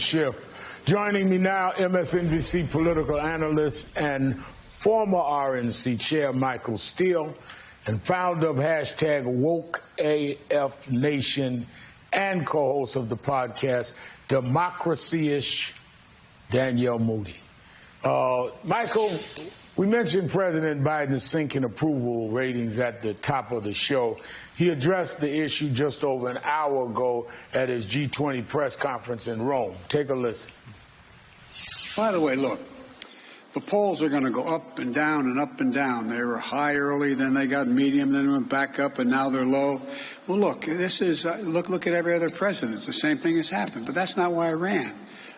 shift. Joining me now, MSNBC political analyst and former RNC chair Michael Steele, and founder of hashtag WokeAFNation and co-host of the podcast Democracy-ish, Danielle Moody. Michael, we mentioned President Biden's sinking approval ratings at the top of the show. He addressed the issue just over an hour ago at his G20 press conference in Rome. Take a listen. By the way, look, the polls are going to go up and down and up and down. They were high early, then they got medium, then went back up, and now they're low. Well, look, this is look at every other president. The same thing has happened, but that's not why I ran.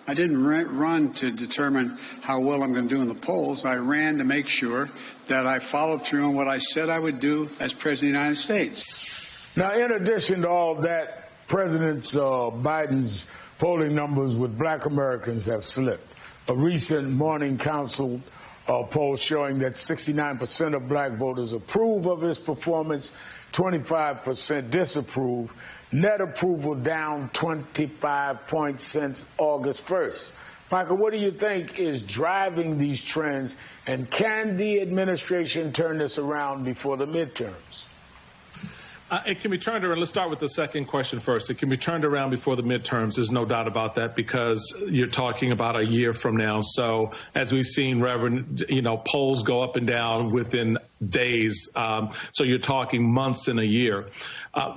I didn't run to determine how well I'm going to do in the polls. I ran to make sure that I followed through on what I said I would do as president of the United States. Now, in addition to all that, President Biden's polling numbers with black Americans have slipped. A recent Morning Consult poll showing that 69% of black voters approve of his performance, 25% disapprove. Net approval down 25 points since August 1st. Michael, what do you think is driving these trends, and can the administration turn this around before the midterms? It can be turned around. Let's start with the second question first. It can be turned around before the midterms. There's no doubt about that, because you're talking about a year from now. So as we've seen, Reverend, polls go up and down within days. So you're talking months in a year.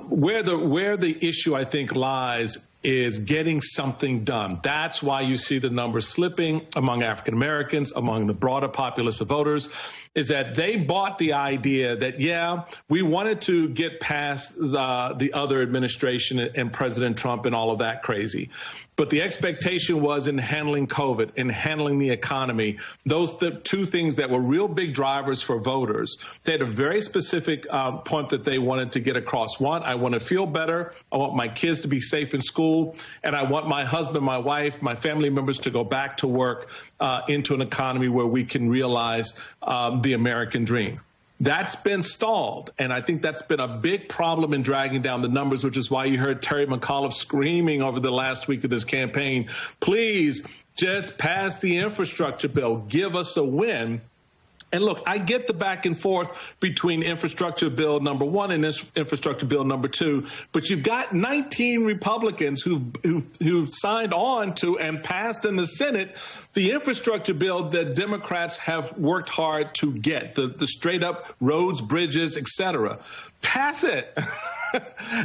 Where the issue, I think, lies is getting something done. That's why you see the numbers slipping among African Americans, among the broader populace of voters, is that they bought the idea that, yeah, we wanted to get past the other administration and President Trump and all of that crazy. But the expectation was in handling COVID, in handling the economy, those two things that were real big drivers for voters. They had a very specific point that they wanted to get across. One, I want to feel better. I want my kids to be safe in school. And I want my husband, my wife, my family members to go back to work into an economy where we can realize the American dream. That's been stalled, and I think that's been a big problem in dragging down the numbers, which is why you heard Terry McAuliffe screaming over the last week of this campaign, please just pass the infrastructure bill, give us a win. And look, I get the back and forth between infrastructure bill number one and infrastructure bill number two, but you've got 19 Republicans who've signed on to and passed in the Senate the infrastructure bill that Democrats have worked hard to get, the straight up roads, bridges, et cetera. Pass it.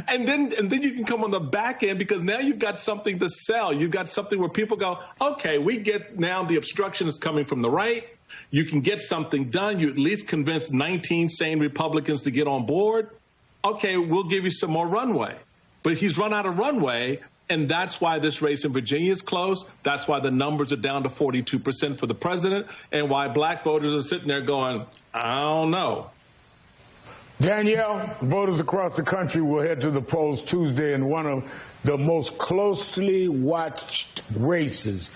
And then you can come on the back end, because now you've got something to sell. You've got something where people go, okay, we get now the obstruction is coming from the right. You can get something done. You at least convince 19 sane Republicans to get on board. Okay, we'll give you some more runway. But he's run out of runway, and that's why this race in Virginia is close. That's why the numbers are down to 42% for the president, and why black voters are sitting there going, I don't know. Danielle, voters across the country will head to the polls Tuesday in one of the most closely watched races,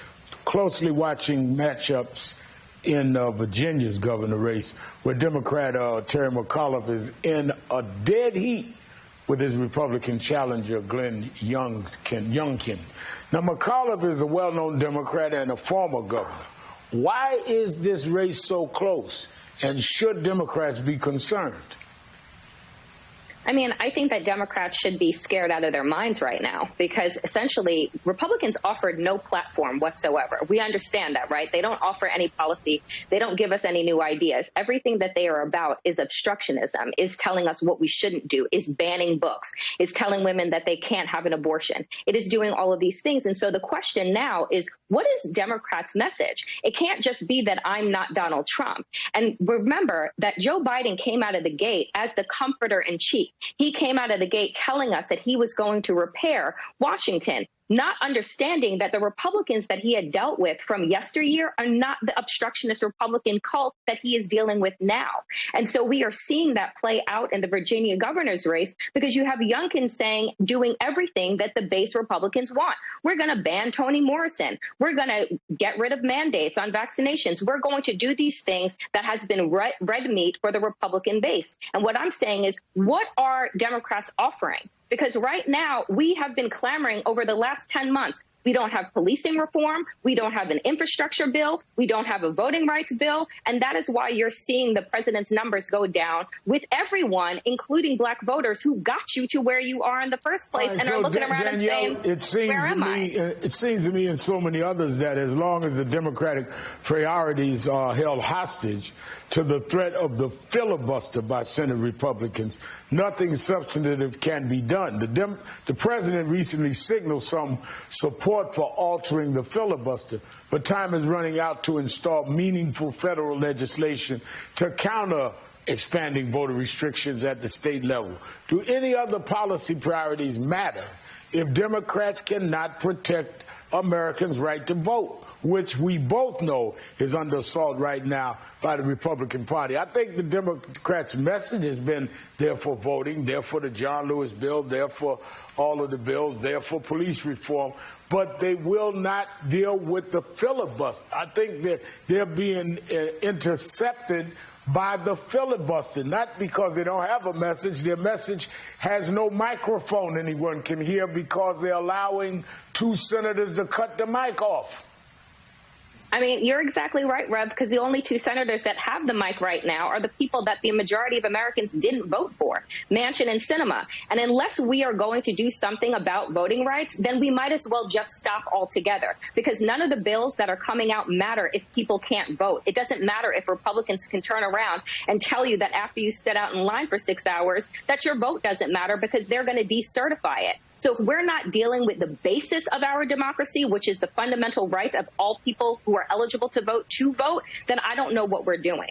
closely watching matchups in Virginia's governor race, where Democrat Terry McAuliffe is in a dead heat with his Republican challenger, Glenn Youngkin. Now, McAuliffe is a well-known Democrat and a former governor. Why is this race so close, and should Democrats be concerned? I mean, I think that Democrats should be scared out of their minds right now, because essentially Republicans offered no platform whatsoever. We understand that, right? They don't offer any policy. They don't give us any new ideas. Everything that they are about is obstructionism, is telling us what we shouldn't do, is banning books, is telling women that they can't have an abortion. It is doing all of these things. And so the question now is, what is Democrats' message? It can't just be that I'm not Donald Trump. And remember that Joe Biden came out of the gate as the comforter in chief. He came out of the gate telling us that he was going to repair Washington. not understanding that the Republicans that he had dealt with from yesteryear are not the obstructionist Republican cult that he is dealing with now. And so we are seeing that play out in the Virginia governor's race, because you have Youngkin saying, doing everything that the base Republicans want. We're going to ban Toni Morrison. We're going to get rid of mandates on vaccinations. We're going to do these things that has been red meat for the Republican base. And what I'm saying is, what are Democrats offering? Because right now we have been clamoring over the last 10 months. We don't have policing reform. We don't have an infrastructure bill. We don't have a voting rights bill. And that is why you're seeing the president's numbers go down with everyone, including black voters who got you to where you are in the first place and are looking around and saying, where am I? It seems to me and so many others that as long as the Democratic priorities are held hostage to the threat of the filibuster by Senate Republicans, nothing substantive can be done. The president recently signaled some support for altering the filibuster, but time is running out to install meaningful federal legislation to counter expanding voter restrictions at the state level. Do any other policy priorities matter if Democrats cannot protect Americans' right to vote, which we both know is under assault right now by the Republican Party? I think the Democrats' message has been there for voting, there for the John Lewis bill, there for all of the bills, there for police reform, but they will not deal with the filibuster. I think that they're being intercepted by the filibuster, not because they don't have a message. Their message has no microphone anyone can hear because they're allowing 2 senators to cut the mic off. I mean, you're exactly right, Rev, because the only 2 senators that have the mic right now are the people that the majority of Americans didn't vote for, Manchin and Sinema. And unless we are going to do something about voting rights, then we might as well just stop altogether, because none of the bills that are coming out matter if people can't vote. It doesn't matter if Republicans can turn around and tell you that after you stood out in line for 6 hours, that your vote doesn't matter because they're going to decertify it. So if we're not dealing with the basis of our democracy, which is the fundamental rights of all people who are eligible to vote, then I don't know what we're doing.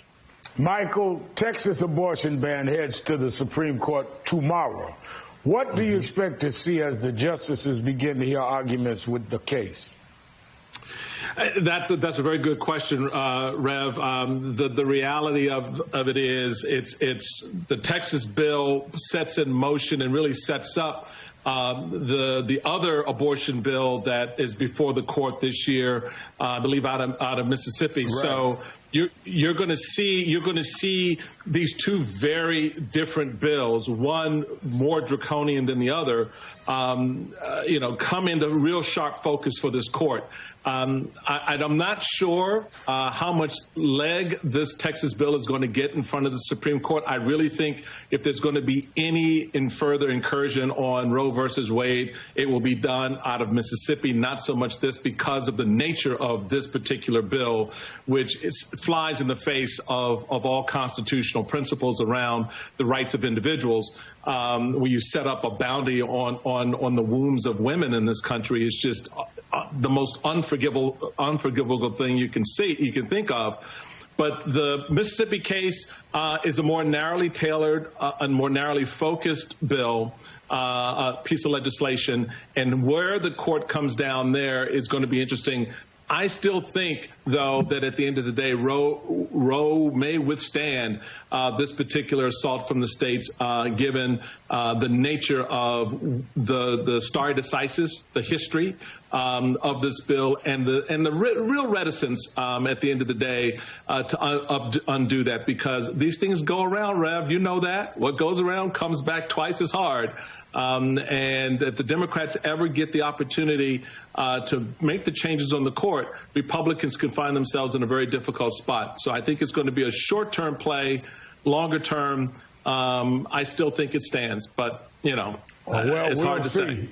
Michael, Texas abortion ban heads to the Supreme Court tomorrow. What do you expect to see as the justices begin to hear arguments with the case? That's a very good question, Rev. The reality of it is it's the Texas bill sets in motion and really sets up the other abortion bill that is before the court this year, I believe out of Mississippi. Right. So you're going to see these 2 very different bills, one more draconian than the other, come into real sharp focus for this court. I'm not sure how much leg this Texas bill is going to get in front of the Supreme Court. I really think if there's going to be any further incursion on Roe versus Wade, it will be done out of Mississippi, not so much this, because of the nature of this particular bill, which flies in the face of all constitutional principles around the rights of individuals. Where you set up a bounty on the wombs of women in this country is just the most unforgivable thing you can think of. But the Mississippi case is a more narrowly tailored and more narrowly focused bill, piece of legislation, and where the court comes down there is going to be interesting. I still think, though, that at the end of the day, Roe may withstand this particular assault from the states, given the nature of the stare decisis, the history of this bill, and the real reticence at the end of the day to undo that, because these things go around, Rev. You know that. What goes around comes back twice as hard. And if the Democrats ever get the opportunity to make the changes on the court, Republicans can find themselves in a very difficult spot. So I think it's going to be a short-term play. Longer term, I still think it stands. But, it's hard to say.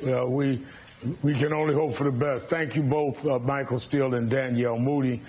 We can only hope for the best. Thank you both, Michael Steele and Danielle Moody.